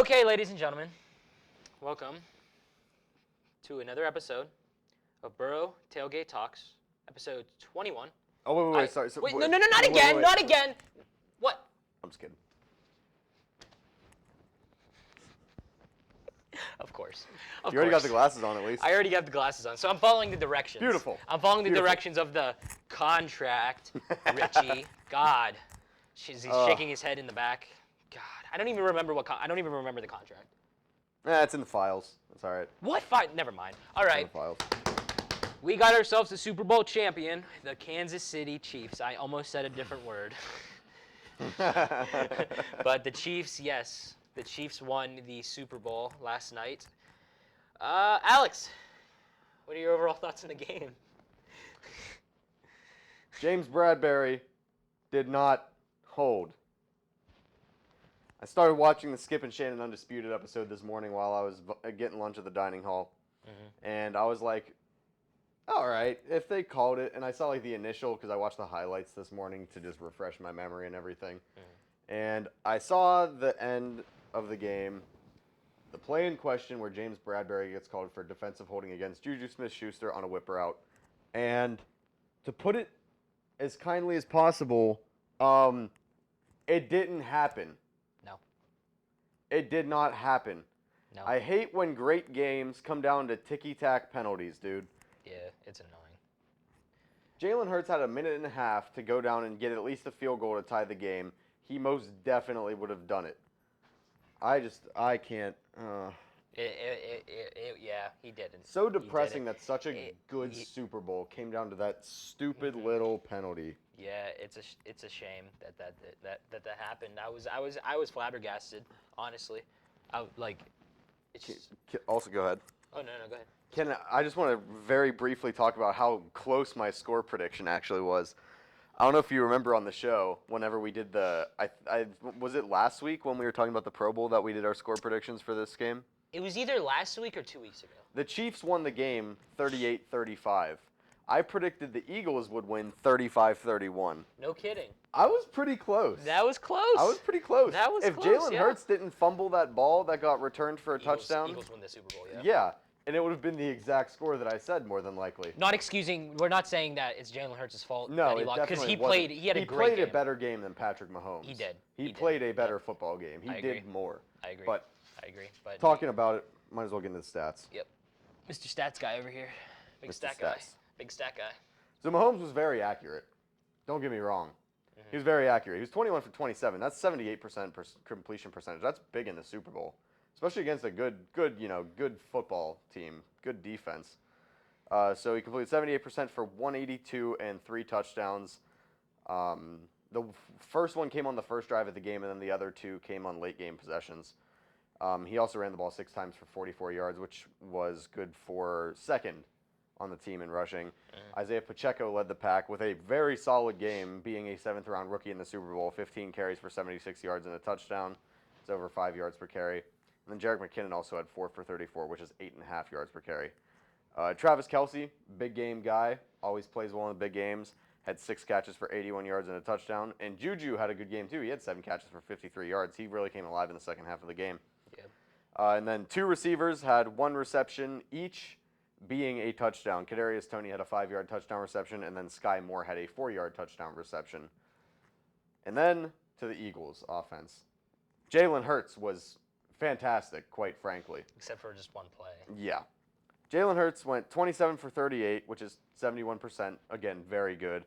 Okay, ladies and gentlemen, welcome to another episode of Boro Tailgate Talks, episode 21. Oh, wait, sorry. Wait, no, not again, not again. What? I'm just kidding. Of course. You already got the glasses on, at least. I already got the glasses on, so I'm following the directions. Beautiful. I'm following the directions of the contract, Richie. God, he's shaking his head in the back. God, I don't even remember I don't even remember the contract. It's in the files. That's all right. What? Never mind. All right. It's in the files. We got ourselves a Super Bowl champion, the Kansas City Chiefs. I almost said a different word. But the Chiefs, yes. The Chiefs won the Super Bowl last night. Alex, what are your overall thoughts on the game? James Bradbury did not hold. I started watching the Skip and Shannon Undisputed episode this morning while I was getting lunch at the dining hall. Mm-hmm. And I was like, all right, if they called it, and I saw like the initial, because I watched the highlights this morning to just refresh my memory and everything. Mm-hmm. And I saw the end of the game, the play in question where James Bradbury gets called for defensive holding against Juju Smith-Schuster on a whip route. And to put it as kindly as possible, it didn't happen. No. It did not happen. No. I hate when great games come down to ticky-tack penalties, dude. Yeah, it's annoying. Jalen Hurts had a minute and a half to go down and get at least a field goal to tie the game. He most definitely would have done it. I can't. Yeah, he didn't. So depressing that such a good Super Bowl came down to that stupid little penalty. Yeah, it's a shame that happened. I was flabbergasted, honestly. Also, go ahead. Oh no, go ahead. I just want to very briefly talk about how close my score prediction actually was. I don't know if you remember on the show, whenever we did was it last week when we were talking about the Pro Bowl that we did our score predictions for this game? It was either last week or 2 weeks ago. The Chiefs won the game 38-35. I predicted the Eagles would win 35-31. No kidding. I was pretty close. That was close. I was pretty close. That was if close, Jalen Hurts didn't fumble that ball that got returned for a touchdown. Eagles win the Super Bowl, yeah. Yeah. And it would have been the exact score that I said, more than likely. Not excusing, we're not saying that it's Jalen Hurts' fault. No, that it definitely because he wasn't. had a great game. He played a better game than Patrick Mahomes. He did. He played a better football game. He did more. I agree. But I agree. But talking about it, might as well get into the stats. Yep. Mr. Stats guy over here. Big stat guy. Big stat guy. So Mahomes was very accurate. Don't get me wrong. Mm-hmm. He was very accurate. He was 21 for 27. That's 78% completion percentage. That's big in the Super Bowl, especially against a good football team, good defense. So he completed 78% for 182 and 3 touchdowns. The first one came on the first drive of the game, and then the other 2 came on late game possessions. He also ran the ball 6 times for 44 yards, which was good for second on the team in rushing. Isaiah Pacheco led the pack with a very solid game, being a 7th-round rookie in the Super Bowl, 15 carries for 76 yards and a touchdown. It's over 5 yards per carry. And then Jerick McKinnon also had 4 for 34, which is 8.5 yards per carry. Travis Kelce, big game guy, always plays well in the big games, had 6 catches for 81 yards and a touchdown. And Juju had a good game too. He had 7 catches for 53 yards. He really came alive in the second half of the game. Yeah. And then 2 receivers had 1 reception each, being a touchdown. Kadarius Toney had a 5-yard touchdown reception, and then Sky Moore had a 4-yard touchdown reception. And then to the Eagles offense. Jalen Hurts was fantastic, quite frankly. Except for just one play. Yeah. Jalen Hurts went 27 for 38, which is 71%. Again, very good.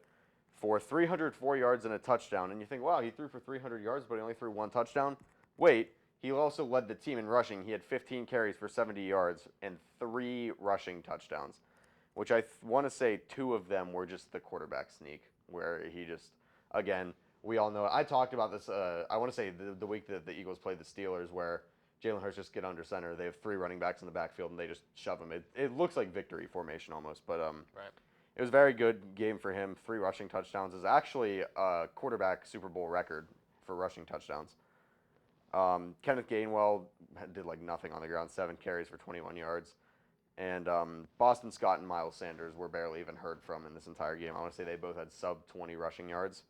For 304 yards and a touchdown. And you think, wow, he threw for 300 yards, but he only threw 1 touchdown? Wait. He also led the team in rushing. He had 15 carries for 70 yards and 3 rushing touchdowns, which I want to say 2 of them were just the quarterback sneak, where he just, again, we all know. I talked about this, I want to say the week that the Eagles played the Steelers, where Jalen Hurts just get under center. They have 3 running backs in the backfield, and they just shove him. It looks like victory formation almost, but right. It was a very good game for him. 3 rushing touchdowns is actually a quarterback Super Bowl record for rushing touchdowns. Kenneth Gainwell did like nothing on the ground, 7 carries for 21 yards. And Boston Scott and Miles Sanders were barely even heard from in this entire game. I want to say they both had sub-20 rushing yards.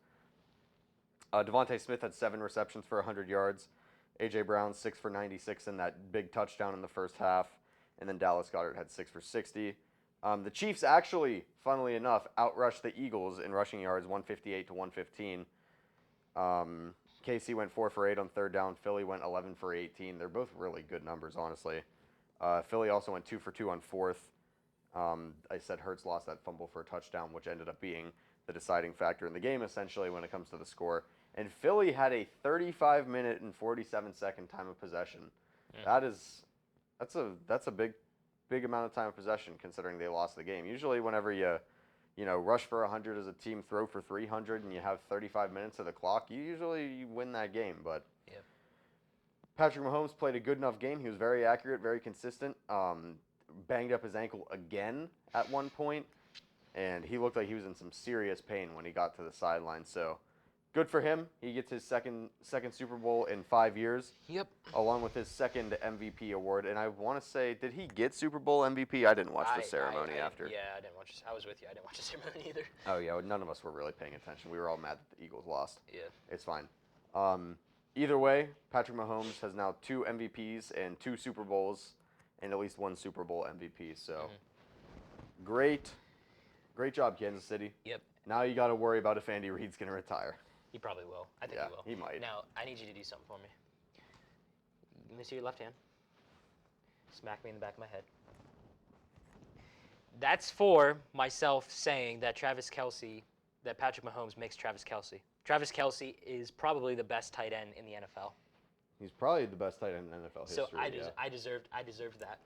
Devontae Smith had 7 receptions for 100 yards. A.J. Brown, 6 for 96 in that big touchdown in the first half. And then Dallas Goedert had 6 for 60. The Chiefs actually, funnily enough, outrushed the Eagles in rushing yards, 158 to 115. KC went 4 for 8 on third down. Philly went 11 for 18. They're both really good numbers, honestly. Philly also went 2 for 2 on fourth. I said Hurts lost that fumble for a touchdown, which ended up being the deciding factor in the game, essentially, when it comes to the score. And Philly had a 35-minute and 47-second time of possession. That's a big amount of time of possession, considering they lost the game. Usually, whenever you rush for 100 as a team, throw for 300, and you have 35 minutes of the clock, you win that game. But yep. Patrick Mahomes played a good enough game. He was very accurate, very consistent. Banged up his ankle again at one point, and he looked like he was in some serious pain when he got to the sideline. So, good for him. He gets his second Super Bowl in 5 years. Yep. Along with his second MVP award. And I want to say, did he get Super Bowl MVP? I didn't watch the ceremony after. Yeah, I didn't watch. I was with you. I didn't watch the ceremony either. Oh yeah, none of us were really paying attention. We were all mad that the Eagles lost. Yeah. It's fine. Either way, Patrick Mahomes has now 2 MVPs and 2 Super Bowls and at least 1 Super Bowl MVP. So, great job, Kansas City. Yep. Now you got to worry about if Andy Reid's going to retire. He probably will. I think Yeah, he will. he might. Now, I need you to do something for me. Let me see your left hand. Smack me in the back of my head. That's for myself saying that that Patrick Mahomes makes Travis Kelce. Travis Kelce is probably the best tight end in the NFL. He's probably the best tight end in NFL history. So I deserved that.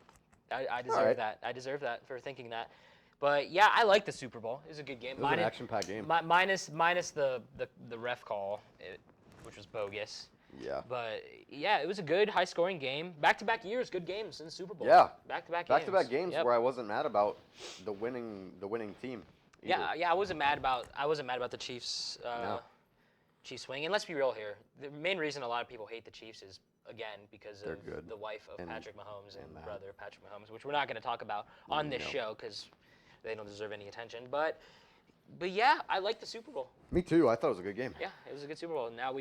I deserve right. that. I deserve that for thinking that. But yeah, I like the Super Bowl. It was a good game. It was an action-packed game. Minus the ref call, which was bogus. Yeah. But yeah, it was a good high-scoring game. Back-to-back years, good games in the Super Bowl. Yeah. Back-to-back games. Yep. where I wasn't mad about the winning team. Either. Yeah, I wasn't mad about the Chiefs. No. Chiefs wing. And let's be real here. The main reason a lot of people hate the Chiefs is, again, because of the wife of Patrick Mahomes and brother Patrick Mahomes, which we're not going to talk about on this show because they don't deserve any attention. But yeah, I like the Super Bowl. Me too. I thought it was a good game. Yeah, it was a good Super Bowl. Now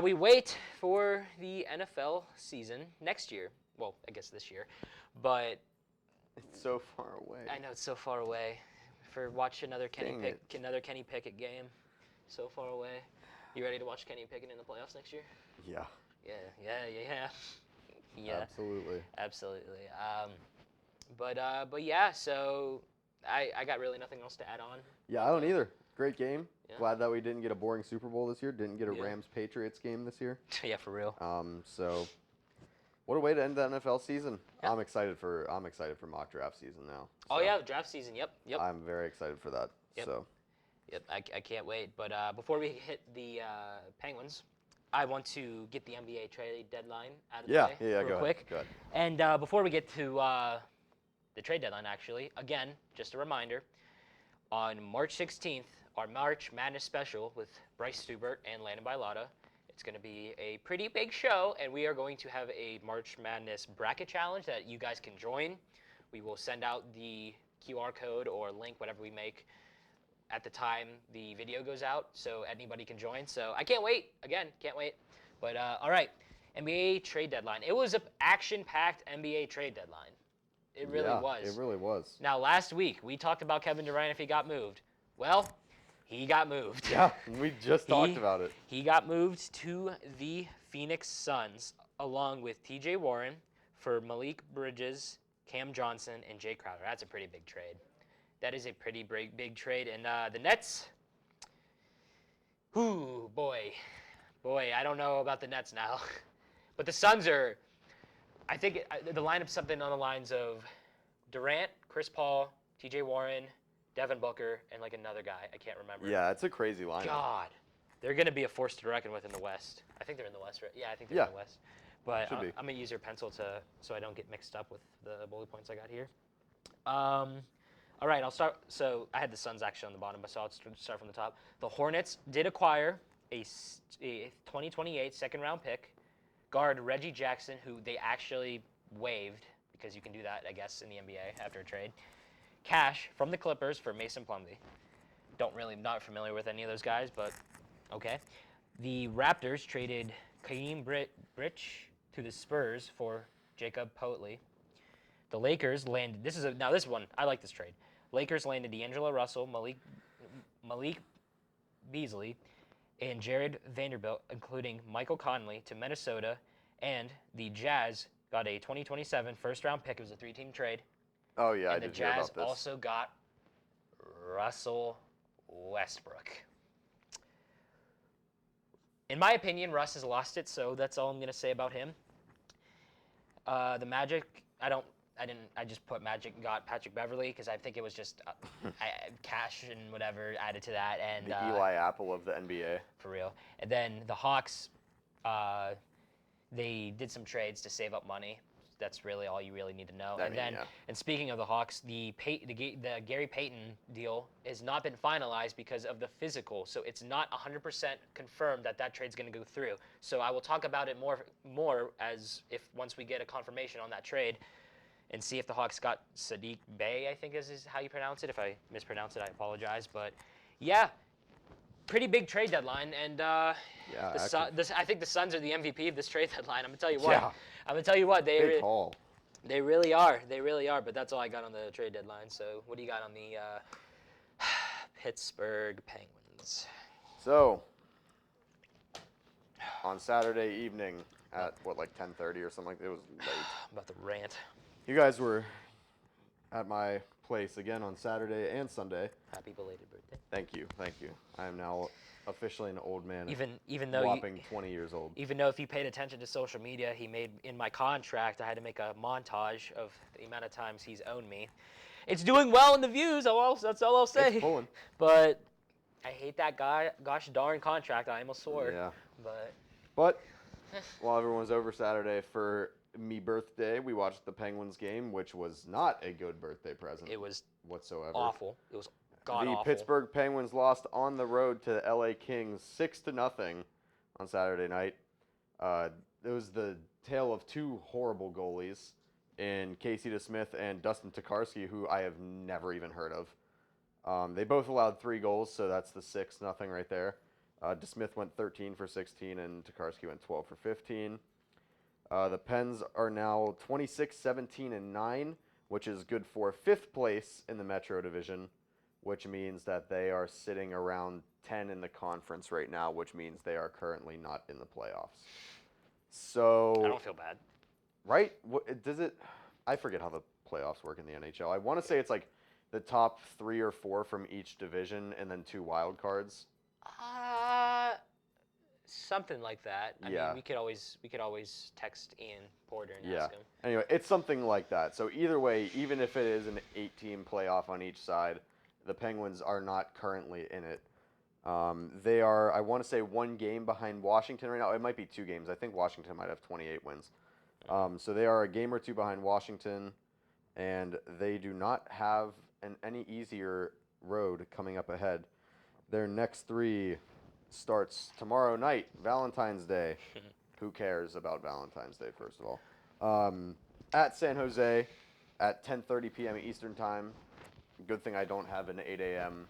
we wait for the NFL season next year. Well, I guess this year, but it's so far away. I know it's so far away. Watch another Kenny Pickett game. So far away. You ready to watch Kenny Pickett in the playoffs next year? Yeah. Yeah. Absolutely. But yeah, so I got really nothing else to add on. Yeah, I don't either. Great game. Yeah. Glad that we didn't get a boring Super Bowl this year. Didn't get a Rams-Patriots game this year. Yeah, for real. So what a way to end the NFL season. Yeah. I'm excited for mock draft season now. Oh yeah, the draft season. Yep. I'm very excited for that. Yep. So. Yep, I can't wait. But before we hit the Penguins, I want to get the NBA trade deadline out of the way real quick. Go ahead. And before we get to the trade deadline, actually, again, just a reminder, on March 16th, our March Madness special with Bryce Stubert and Landon Bailata, it's going to be a pretty big show, and we are going to have a March Madness bracket challenge that you guys can join. We will send out the QR code or link, whatever we make, at the time the video goes out, so anybody can join. So I can't wait. Again, can't wait. But all right, NBA trade deadline. It was an action-packed NBA trade deadline. It really was. It really was. Now, last week we talked about Kevin Durant if he got moved. Well, he got moved. Yeah, we just talked about it. He got moved to the Phoenix Suns along with T.J. Warren for Malik Bridges, Cam Johnson, and Jay Crowder. That's a pretty big trade. That is a pretty big trade. And the Nets, boy, I don't know about the Nets now. But the Suns are, I think the lineup's something on the lines of Durant, Chris Paul, T.J. Warren, Devin Booker, and like another guy. I can't remember. Yeah, it's a crazy lineup. God, they're going to be a force to reckon with in the West. I think they're in the West, right? Yeah, I think they're in the West. But I'm going to use your pencil so I don't get mixed up with the bullet points I got here. All right, I'll start. So I had the Suns actually on the bottom, so I'll start from the top. The Hornets did acquire a 2028 second-round pick, guard Reggie Jackson, who they actually waived, because you can do that, I guess, in the NBA after a trade. Cash from the Clippers for Mason Plumlee. Not familiar with any of those guys, but okay. The Raptors traded Kareem Bridge to the Spurs for Jacob Poeltl. The Lakers landed. This one I like this trade. Lakers landed D'Angelo Russell, Malik Beasley, and Jared Vanderbilt, including Michael Conley, to Minnesota, and the Jazz got a 2027 first-round pick. It was a 3-team trade. Oh yeah, I And the did hear about Jazz this. also got Russell Westbrook. In my opinion, Russ has lost it, so that's all I'm going to say about him. The Magic, I just put Magic got Patrick Beverley because I think it was just cash and whatever added to that. And The Eli Apple of the NBA. for real. And then the Hawks, they did some trades to save up money. That's really all you really need to know. And speaking of the Hawks, the Gary Payton deal has not been finalized because of the physical. So it's not 100% confirmed that trade's going to go through. So I will talk about it more as if once we get a confirmation on that trade, and see if the Hawks got Sadiq Bey, I think is how you pronounce it. If I mispronounce it, I apologize. But yeah, pretty big trade deadline, and I think the Suns are the MVP of this trade deadline. I'm gonna tell you what. Yeah. I'm gonna tell you what. Big haul. They really are. They really are. But that's all I got on the trade deadline. So what do you got on the Pittsburgh Penguins? So on Saturday evening at like 10:30 or something like that. It was late. I'm about to rant. You guys were at my place again on Saturday and Sunday. Happy belated birthday. Thank you. I am now officially an old man. Even though whopping 20 years old. Even though if you paid attention to social media, he made in my contract I had to make a montage of the amount of times he's owned me. It's doing well in the views. That's all I'll say. It's pulling. But I hate that gosh darn contract. I almost swore. Yeah. But while everyone was over Saturday for me birthday, we watched the Penguins game, which was not a good birthday present. It was whatsoever. Awful. It was god awful. The Pittsburgh Penguins lost on the road to the LA Kings 6-0 on Saturday night. It was the tale of two horrible goalies in Casey DeSmith and Dustin Tokarski, who I have never even heard of. They both allowed 3 goals, so that's the 6-0 right there. DeSmith went 13 for 16, and Tokarski went 12 for 15. The Pens are now 26-17-9, which is good for 5th place in the Metro Division, which means that they are sitting around 10 in the conference right now, which means they are currently not in the playoffs. So I don't feel bad. Right? Does it? I forget how the playoffs work in the NHL. I want to say it's like the top 3 or 4 from each division, and then 2 wild cards. Something like that. I mean, we could always text Ian Porter and ask him. Anyway, it's something like that. So either way, even if it is an 8-team playoff on each side, the Penguins are not currently in it. They are, I want to say, 1 game behind Washington right now. It might be 2 games. I think Washington might have 28 wins. So they are a game or 2 behind Washington, and they do not have any easier road coming up ahead. Their next 3 starts tomorrow night, Valentine's Day. Who cares about Valentine's Day, first of all? At San Jose at 10:30 p.m. Eastern Time. Good thing I don't have an 8 a.m.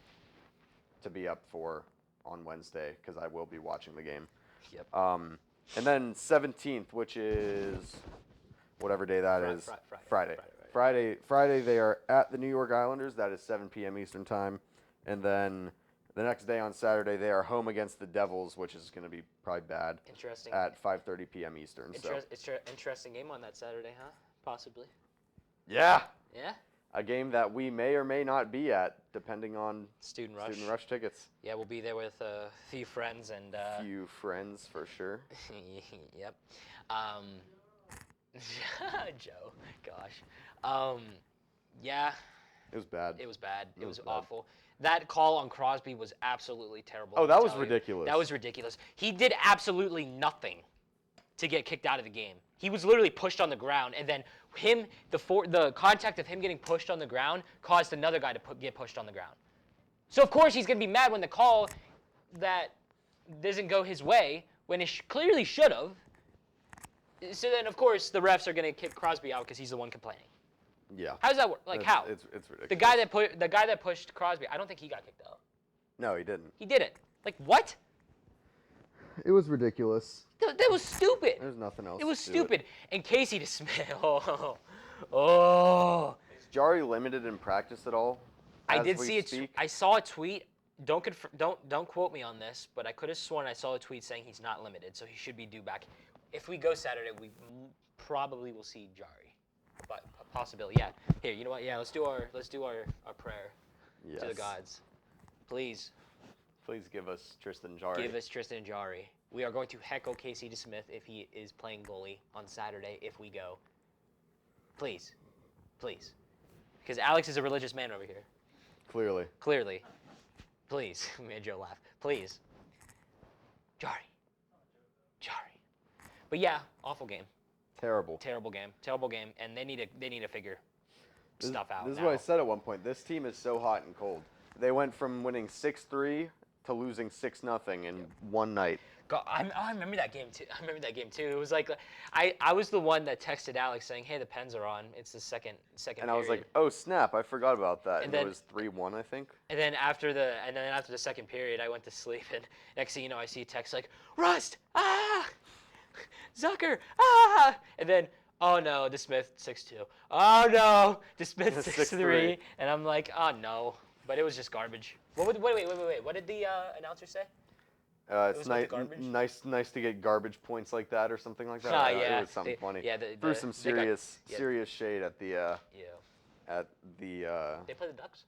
to be up for on Wednesday, because I will be watching the game. Yep. And then 17th, which is whatever day that is. Friday, they are at the New York Islanders. That is 7 p.m. Eastern Time. And then the next day on Saturday, they are home against the Devils, which is going to be probably bad. Interesting. At 5:30 p.m. Eastern. Interesting game on that Saturday, huh? Possibly. Yeah. Yeah? A game that we may or may not be at, depending on Student Rush. Student Rush tickets. Yeah, we'll be there with a few friends and. Few friends for sure. Yep. Joe, gosh. Yeah. It was bad. It was bad. It was awful. That call on Crosby was absolutely terrible. Oh, that was ridiculous. That was ridiculous. He did absolutely nothing to get kicked out of the game. He was literally pushed on the ground, and then the contact of him getting pushed on the ground caused another guy to get pushed on the ground. So of course he's going to be mad when the call that doesn't go his way, when it clearly should have. So then of course the refs are going to kick Crosby out because he's the one complaining. Yeah. How does that work? Like how? It's ridiculous. The guy that pushed Crosby, I don't think he got kicked out. No, he didn't. He didn't. Like what? It was ridiculous. That was stupid. There's nothing else. It was to do stupid. And Casey DeSmith. Oh. Is Jari limited in practice at all? I as did we see it. speak? I saw a tweet. Don't quote me on this, but I could have sworn I saw a tweet saying he's not limited, so he should be due back. If we go Saturday, we probably will see Jari, but a possibility. Yeah. Here, you know what? Yeah, let's do our prayer Yes. to the gods. Please Please give us Tristan Jari. give us Tristan Jari. We are going to heckle Casey DeSmith if he is playing goalie on Saturday if we go. Please, please, because Alex is a religious man over here. Clearly. Clearly. Please. Made Joe laugh. Please. Jari. But yeah, awful game. Terrible. Terrible game. And they need to figure stuff out. This is now. what I said at one point. This team is so hot and cold. They went from winning 6-3 to losing 6-0 in one night. God, I remember that game too. It was like I was the one that texted Alex saying, "Hey, the Pens are on. It's the second And I was period." like, "Oh snap! I forgot about that." And then- it was 3-1, I think. And then after the second period, I went to sleep, and next thing you know, I see a text like, "Rust, Zucker, and then, oh no, DeSmith 6-2. Oh no, DeSmith 6-3, and I'm like, oh no, but it was just garbage. Wait. What did the announcer say? It's was with the garbage? nice to get garbage points like that or something like that. Yeah, It was something funny. Yeah, Threw some serious shade at the yeah. They played the Ducks.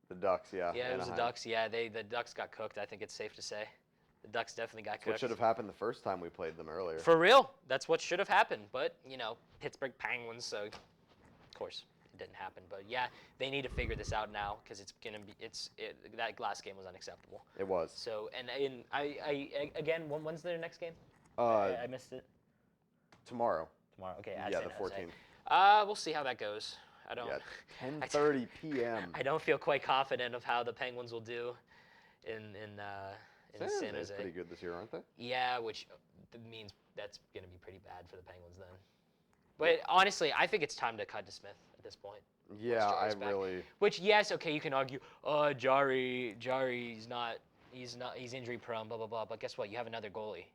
the Ducks. Yeah. Yeah, it was the Anaheim. Ducks. Yeah, the Ducks got cooked. I think it's safe to say, the Ducks definitely got What cooked. should have happened the first time we played them earlier? For real, that's what should have happened. But Pittsburgh Penguins, so of course it didn't happen. But yeah, they need to figure this out now because that last game was unacceptable. It was. So I again, when's their next game? Uh, I missed it. tomorrow. Tomorrow. Okay. At Yeah, San the Jose. 14th. We'll see how that goes. I don't. Yeah, 10:30 p.m. I don't feel quite confident of how the Penguins will do in San Jose is Jose. pretty good this year, aren't they? Yeah, which means that's going to be pretty bad for the Penguins then. But honestly, I think it's time to cut DeSmith at this point. Yeah, Jari's I back. really. Which, yes, okay, you can argue, Jari's not, he's injury prone, blah, blah, blah. But guess what? You have another goalie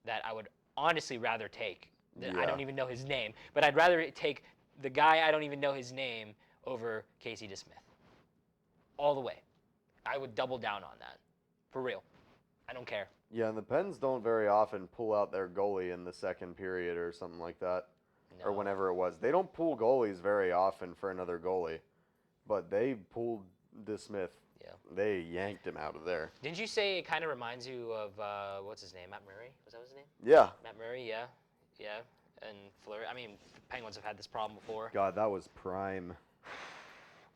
that I would honestly rather take. I Yeah. don't even know his name, but I'd rather take the guy I don't even know his name over Casey DeSmith. All the way. I would double down on that. For real. I don't care. Yeah, and the Pens don't very often pull out their goalie in the second period or something like that, No. or whenever it was. They don't pull goalies very often for another goalie, but they pulled DeSmith. Yeah. They yanked him out of there. Didn't you say it kind of reminds you of, what's his name, Matt Murray? Was that his name? Yeah. Matt Murray, yeah. Yeah. And Fleury. I mean, Penguins have had this problem before. God, that was prime.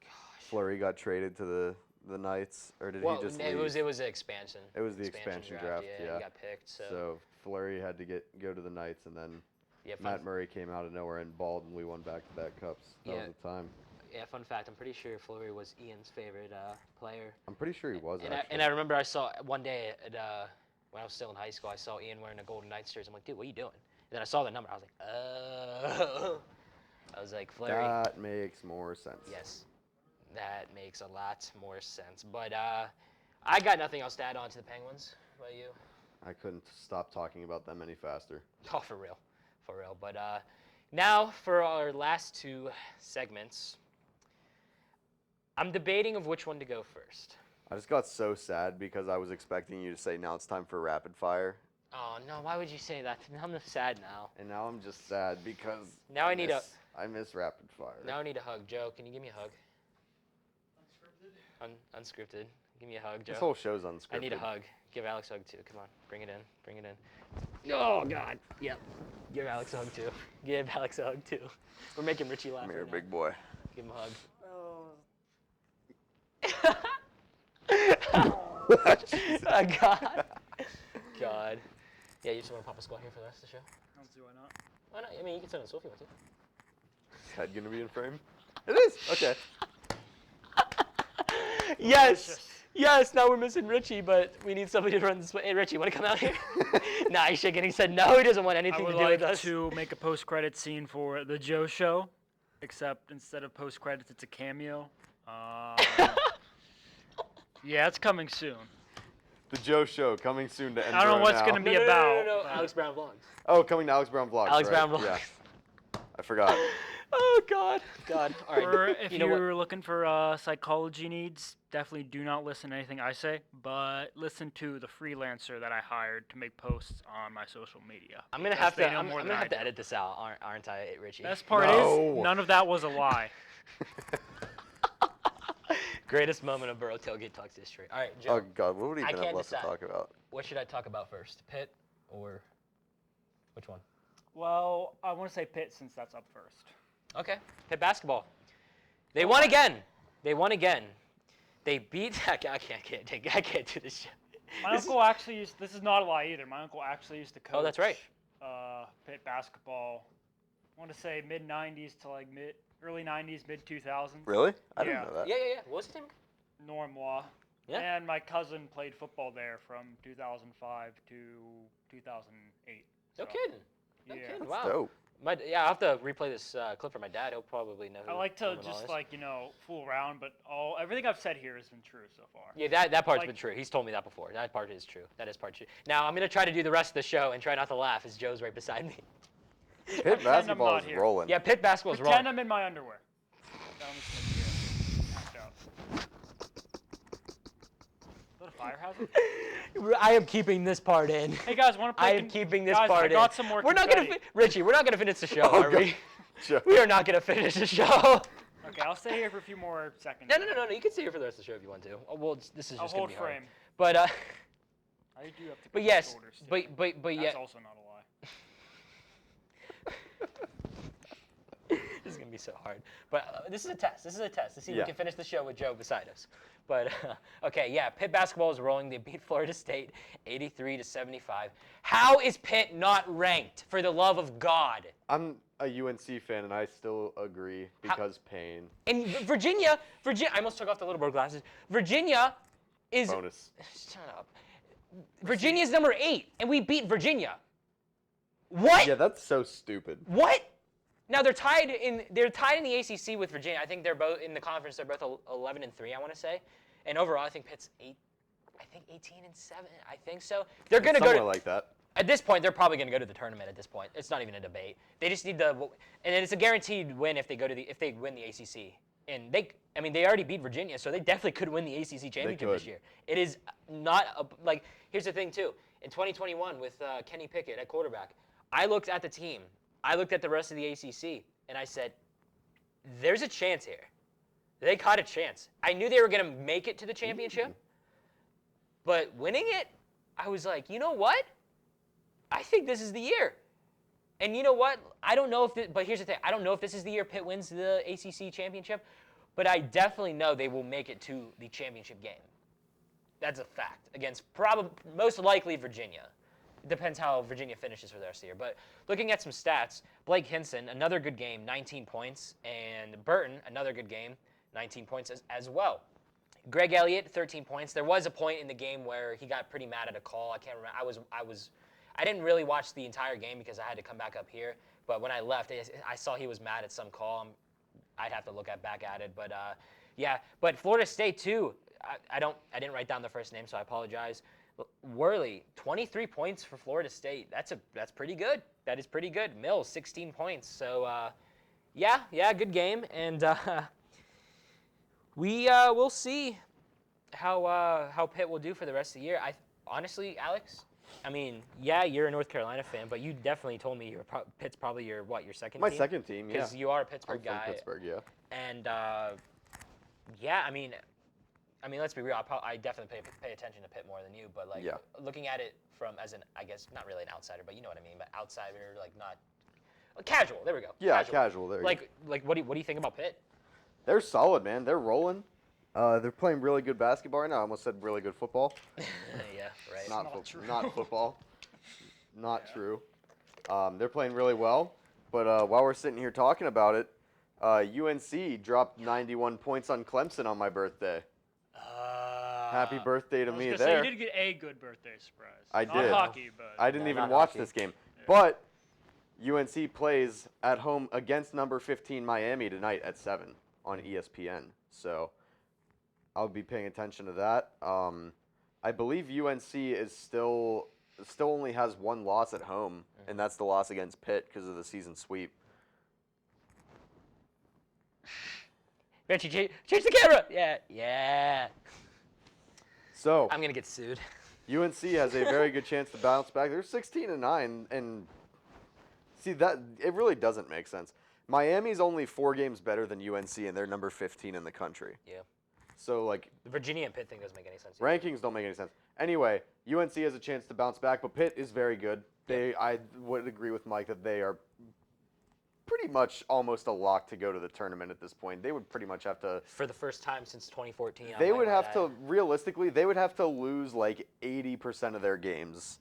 Gosh. Fleury got traded to the Knights, or did Well, he just it leave? was an expansion. It was the expansion draft, Yeah, yeah. he got picked. So, So Fleury had to go to the Knights, and then yeah, Matt Murray came out of nowhere and balled, and we won back-to-back cups. That Yeah. was the time. Yeah, fun fact. I'm pretty sure Fleury was Ian's favorite player. I'm pretty sure he was, actually. And I remember I saw one day when I was still in high school, I saw Ian wearing a Golden Knights jersey. I'm like, dude, what are you doing? And then I saw the number. I was like, oh. I was like, Fleury. That makes more sense. Yes, that makes a lot more sense. But I got nothing else to add on to the Penguins. What about you? I couldn't stop talking about them any faster. Oh, for real. But now for our last two segments, I'm debating of which one to go first. I just got so sad because I was expecting you to say, now it's time for rapid fire. Oh, no, why would you say that? I'm sad now. And now I'm just sad because Now I need I miss rapid fire. Now I need a hug. Joe, can you give me a hug? Unscripted? Unscripted. Give me a hug, Joe. This whole show's unscripted. I need a hug. Give Alex a hug, too. Come on. Bring it in. Oh, God. Yep. Give Alex a hug, too. We're making Richie laugh. Come here, right now. big boy. Give him a hug. God. Yeah, you just want to pop a squat here for the rest of the show? I don't see why not. Why not? I mean, you can sit on the sofa if you want to. Is head gonna be in frame? It is. Okay. Yes, now we're missing Richie, but we need somebody to run this way. Hey, Richie, want to come out here? Nah, he's shaking. He said no, he doesn't want I anything would to do like with us. to make a post-credit scene for the Joe Show, except instead of post-credits, it's a cameo. Yeah, it's coming soon. The Joe Show coming soon to I don't know what's now. gonna be No, about. no, but- Alex Brown vlogs. Oh, coming to Alex Brown Vlogs. Alex right? Brown vlogs. Yeah. I forgot. Oh God. All right. Or if you know what? you're looking for psychology needs, definitely do not listen to anything I say, but listen to the freelancer that I hired to make posts on my social media. I'm gonna because have to. they know I'm more gonna than I have to do. edit this out, aren't I, Richie? Best part No. is none of that was a lie. Greatest moment of Boro Tailgate Talks history. All right, Joe. Oh God, what would he I even have can't left to decide. talk about? What should I talk about first? Pitt or which one? Well, I want to say Pitt since that's up first. Okay, Pitt basketball. They won again. They won again. They beat. I can't do this shit. My uncle actually used. This is not a lie either. My uncle actually used to coach. Oh, that's right. Pitt basketball. I want to say mid '90s to like early '90s, mid 2000s. Really? I Yeah. didn't know that. Yeah. What was his name? Norm Law. Yeah. And my cousin played football there from 2005 to 2008. No So, kidding. No Yeah. kidding. That's Wow. dope. I'll have to replay this clip for my dad. He'll probably know. I who like to Norman Law just is. fool around, but everything I've said here has been true so far. Yeah, that part's like- been true. He's told me that before. That part is true. That is part true. Now I'm gonna try to do the rest of the show and try not to laugh as Joe's right beside me. Pitt Pretend I'm basketball not is here. rolling. Yeah, Pitt basketball's Pretend rolling. I'm in my underwear. That was gonna be act out. Is that a fire hazard? I am keeping this part in. Hey guys, want to play? I am keeping this guys, part I in. got some more We're not gonna, confetti. Richie. We're not gonna finish the show, Oh, are God. we? Joe. We are not gonna finish the show. Okay, I'll stay here for a few more seconds. No. You can stay here for the rest of the show if you want to. Oh, well, this is I'll just gonna hold be hard. frame. But I do have to. but cut yes, shoulders, too. but yeah. That's also not a lie. This is gonna be so hard. But this is a test. This is a test to see if Yeah. we can finish the show with Joe beside us. But okay, yeah, Pitt basketball is rolling. They beat Florida State 83-75. How is Pitt not ranked? For the love of God! I'm a UNC fan, and I still agree because pain. And Virginia. I almost took off the little bird glasses. Virginia is. Bonus. Shut up. Virginia's number 8, and we beat Virginia. What? Yeah, that's so stupid. What? Now they're tied in the ACC with Virginia. I think they're both in the conference. They're both 11-3, I want to say. And overall, I think Pitt's 18-7. I think so. They're going to go Somewhere to like that. At this point, they're probably going to go to the tournament. At this point, it's not even a debate. They just need and it's a guaranteed win if they win the ACC. And they already beat Virginia, so they definitely could win the ACC championship this could. year. It is not here's the thing too. In 2021 with Kenny Pickett at quarterback, I looked at the team. I looked at the rest of the ACC, and I said, there's a chance here. They got a chance. I knew they were going to make it to the championship, but winning it, I was like, you know what? I think this is the year. And you know what? I don't know but here's the thing. I don't know if this is the year Pitt wins the ACC championship, but I definitely know they will make it to the championship game. That's a fact against most likely Virginia. It depends how Virginia finishes for the rest of the year. But looking at some stats, Blake Hinson, another good game, 19 points. And Burton, another good game, 19 points as well. Greg Elliott, 13 points. There was a point in the game where he got pretty mad at a call. I can't remember. I didn't really watch the entire game because I had to come back up here. But when I left, I saw he was mad at some call. I'd have to look back at it. But yeah. But Florida State too. I didn't write down the first name, so I apologize. Worley, 23 points for Florida State. That's pretty good. That is pretty good. Mills, 16 points. So yeah, good game. And we'll see how Pitt will do for the rest of the year. Honestly, Alex, I mean, yeah, you're a North Carolina fan, but you definitely told me Pitt's probably your second My team? second team, yeah. Because you are a I'm Pittsburgh from guy. Pittsburgh, yeah. And yeah, I mean, let's be real. I definitely pay attention to Pitt more than you, but Yeah. looking at it from as an, I guess not really an outsider, but you know what I mean. But outsider, not casual. There we go. Yeah, casual. There. What do you think about Pitt? They're solid, man. They're rolling. They're playing really good basketball right now. I almost said really good football. Yeah, right. Not true. Not football. Not true. They're playing really well. But while we're sitting here talking about it, UNC dropped 91 points on Clemson on my birthday. Happy birthday to me So there. you did get a good birthday surprise. I Not did. hockey, but I didn't No, even not watch hockey. this game. Yeah. But UNC plays at home against number 15 Miami tonight at 7 on ESPN. So I'll be paying attention to that. I I believe UNC is still only has one loss at home, and that's the loss against Pitt because of the season sweep. Richie, change the camera. Yeah. So I'm gonna get sued. UNC has a very good chance to bounce back. They're 16-9, and see that it really doesn't make sense. Miami's only 4 games better than UNC, and they're number 15 in the country. Yeah. So like The Virginia and Pitt thing doesn't make any sense. rankings don't make any sense. Anyway, UNC has a chance to bounce back, but Pitt is very good. I would agree with Mike that they are pretty much almost a lock to go to the tournament at this point. They would pretty much have to. For the first time since 2014. They would have to realistically. They would have to lose like 80% of their games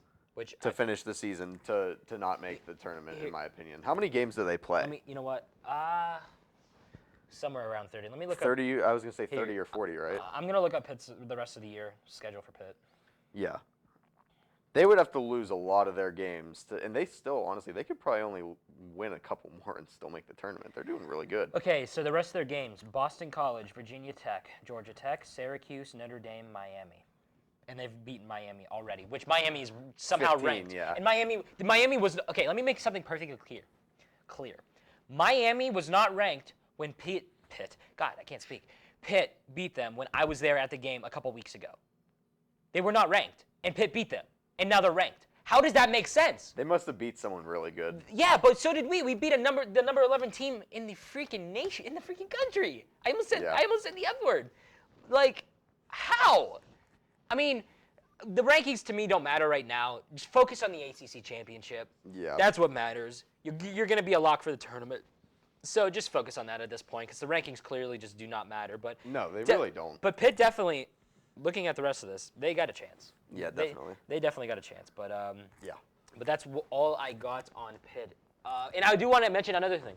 to finish the season to not make the tournament, in my opinion. How many games do they play? I mean, you know what? Somewhere around 30. Let me look 30. I was gonna say 30 Here. or 40, right? I'm gonna look up Pitt's the rest of the year schedule for Pitt. Yeah. They would have to lose a lot of their games, and they still, honestly, they could probably only win a couple more and still make the tournament. They're doing really good. Okay, so the rest of their games: Boston College, Virginia Tech, Georgia Tech, Syracuse, Notre Dame, Miami, and they've beaten Miami already, which Miami is somehow 15, ranked. yeah. And Miami was okay. Let me make something perfectly clear. Miami was not ranked when Pitt. God, I can't speak. Pitt beat them when I was there at the game a couple weeks ago. They were not ranked, and Pitt beat them. And now they're ranked. How does that make sense? They must have beat someone really good. Yeah, but so did we. We beat the number 11 team in the freaking nation, in the freaking country. I almost said the F word. Like, how? I mean, the rankings to me don't matter right now. Just focus on the ACC championship. Yeah. That's what matters. You're going to be a lock for the tournament. So just focus on that at this point, because the rankings clearly just do not matter. But No, they really don't. But Pitt definitely, looking at the rest of this, they got a chance. Yeah, definitely. They definitely got a chance, but Yeah. But that's all I got on Pitt. And I do want to mention another thing.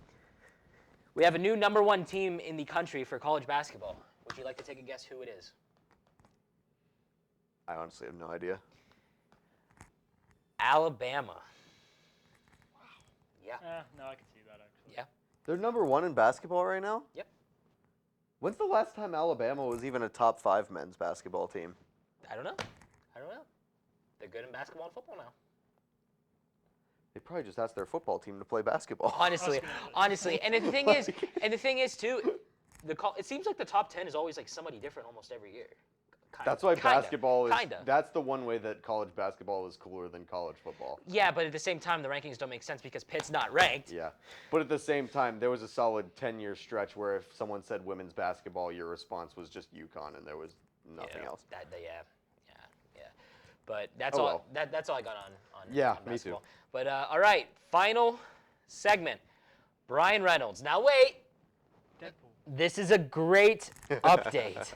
We have a new number 1 team in the country for college basketball. Would you like to take a guess who it is? I honestly have no idea. Alabama. Wow. Yeah. No, I can see that actually. Yeah. They're number 1 in basketball right now? Yep. When's the last time Alabama was even a top 5 men's basketball team? I don't know. They're good in basketball and football now. They probably just asked their football team to play basketball. Honestly, and the thing is too, it seems like the top 10 is always like somebody different almost every year. That's why basketball is. Kinda. That's the one way that college basketball is cooler than college football. Yeah, but at the same time, the rankings don't make sense because Pitt's not ranked. Yeah, but at the same time, there was a solid 10-year stretch where if someone said women's basketball, your response was just UConn, and there was nothing else. Yeah. But that's Oh, all. well. That's all I got on Yeah, on me too. basketball. But all right, final segment. Bryan Reynolds. Now wait. Deadpool. This is a great update.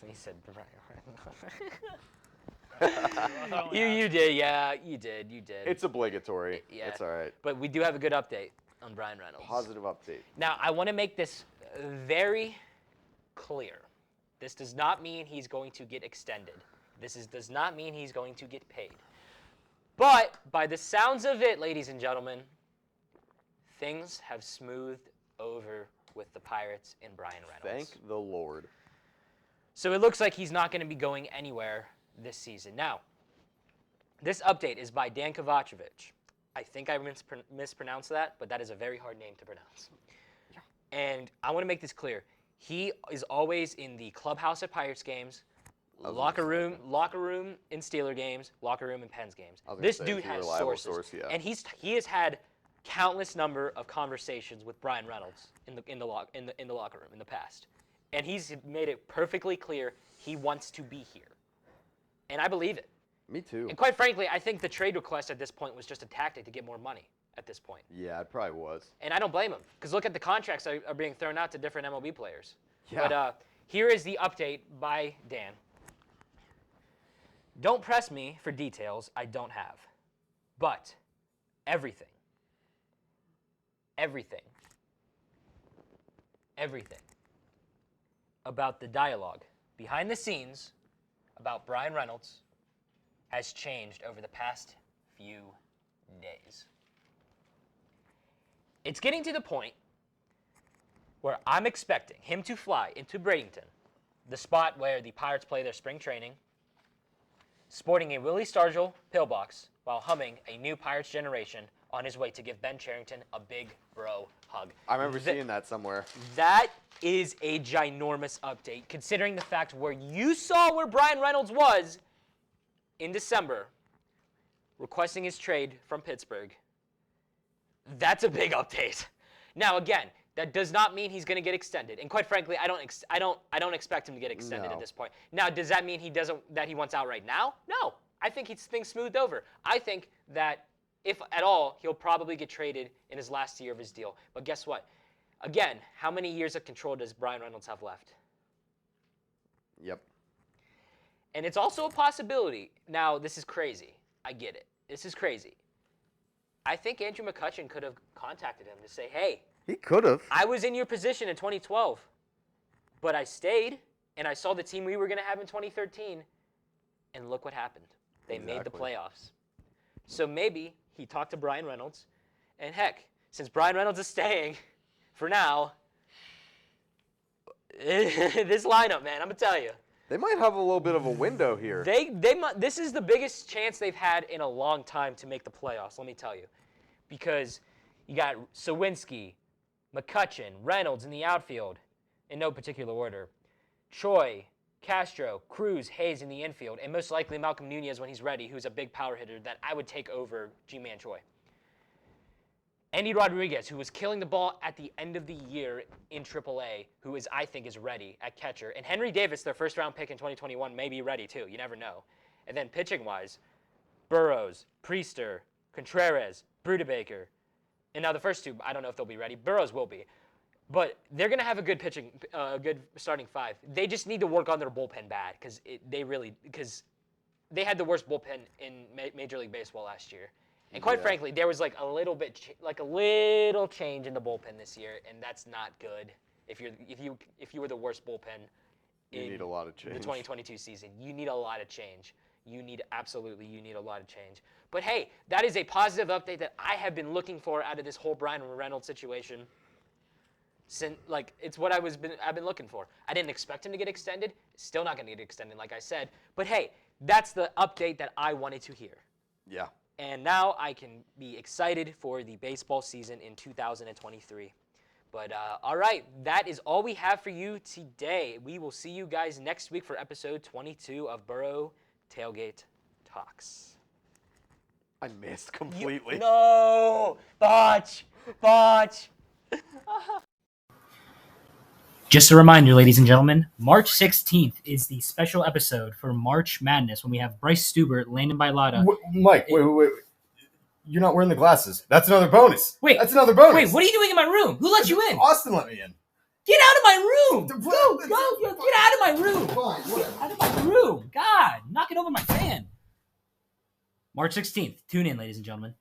He said Bryan. You did, yeah, you did. It's obligatory. Yeah. It's all right. But we do have a good update on Bryan Reynolds. Positive update. Now, I want to make this very clear. This does not mean he's going to get extended. Does not mean he's going to get paid. But by the sounds of it, ladies and gentlemen, things have smoothed over with the Pirates and Bryan Reynolds. Thank the Lord. So it looks like he's not going to be going anywhere this season. Now, this update is by Dan Kovacevic. I think I mispronounced that, but that is a very hard name to pronounce. Yeah. And I want to make this clear. He is always in the clubhouse at Pirates games, locker room in Steeler games, locker room in Pens games. This dude has sources, yeah. and he has had countless number of conversations with Bryan Reynolds in the locker room in the past, and he's made it perfectly clear he wants to be here, and I believe it. Me too. And quite frankly, I think the trade request at this point was just a tactic to get more money at this point. Yeah, it probably was. And I don't blame him, because look at the contracts that are being thrown out to different MLB players. Yeah. But here is the update by Dan. Don't press me for details I don't have. But everything about the dialogue behind the scenes about Bryan Reynolds has changed over the past few days. It's getting to the point where I'm expecting him to fly into Bradenton, the spot where the Pirates play their spring training, sporting a Willie Stargell pillbox while humming a new Pirates generation on his way to give Ben Cherington a big bro hug. I remember seeing that somewhere. That is a ginormous update, considering the fact where you saw where Bryan Reynolds was in December, requesting his trade from Pittsburgh. That's a big update. Now, again, that does not mean he's going to get extended, and quite frankly, I don't expect him to get extended at this point. Now, does that mean he wants out right now? No, I think he's things smoothed over. I think that if at all, he'll probably get traded in his last year of his deal. But guess what? Again, how many years of control does Bryan Reynolds have left? Yep. And it's also a possibility. Now, this is crazy. I get it. This is crazy. I think Andrew McCutchen could have contacted him to say, hey, He could have. I was in your position in 2012, but I stayed, and I saw the team we were going to have in 2013, and look what happened. They made the playoffs. So maybe he talked to Bryan Reynolds, and heck, since Bryan Reynolds is staying for now, this lineup, man, I'm going to tell you. They might have a little bit of a window here. This is the biggest chance they've had in a long time to make the playoffs, let me tell you. Because you got Sawinski, McCutchen, Reynolds in the outfield, in no particular order. Choi, Castro, Cruz, Hayes in the infield, and most likely Malcolm Nunez when he's ready, who's a big power hitter that I would take over G-Man Choi. Andy Rodriguez, who was killing the ball at the end of the year in AAA, who I think is ready at catcher. And Henry Davis, their first-round pick in 2021, may be ready too. You never know. And then pitching-wise, Burrows, Priester, Contreras, Brudebaker. And now the first two, I don't know if they'll be ready. Burrows will be. But they're going to have a good good starting five. They just need to work on their bullpen bad because they had the worst bullpen in Major League Baseball last year. And quite frankly, there was like a little change in the bullpen this year, and that's not good. If you were the worst bullpen You need a lot of change. The 2022 season, you need a lot of change. You need a lot of change. But hey, that is a positive update that I have been looking for out of this whole Bryan Reynolds situation. It's what I've been looking for. I didn't expect him to get extended. Still not going to get extended, like I said. But hey, that's the update that I wanted to hear. Yeah. And now I can be excited for the baseball season in 2023. But all right, that is all we have for you today. We will see you guys next week for episode 22 of Boro Tailgate Talks. I missed completely. No! Botch! Just a reminder, ladies and gentlemen, March 16th is the special episode for March Madness when we have Bryce Stubert, Landon Bailata. Mike, wait. You're not wearing the glasses. That's another bonus. Wait. That's another bonus. Wait, what are you doing in my room? Who let you in? Austin let me in. Get out of my room! Go! Get out of my room! Fine, whatever. Get out of my room! God, knocking over my fan. March 16th. Tune in, ladies and gentlemen.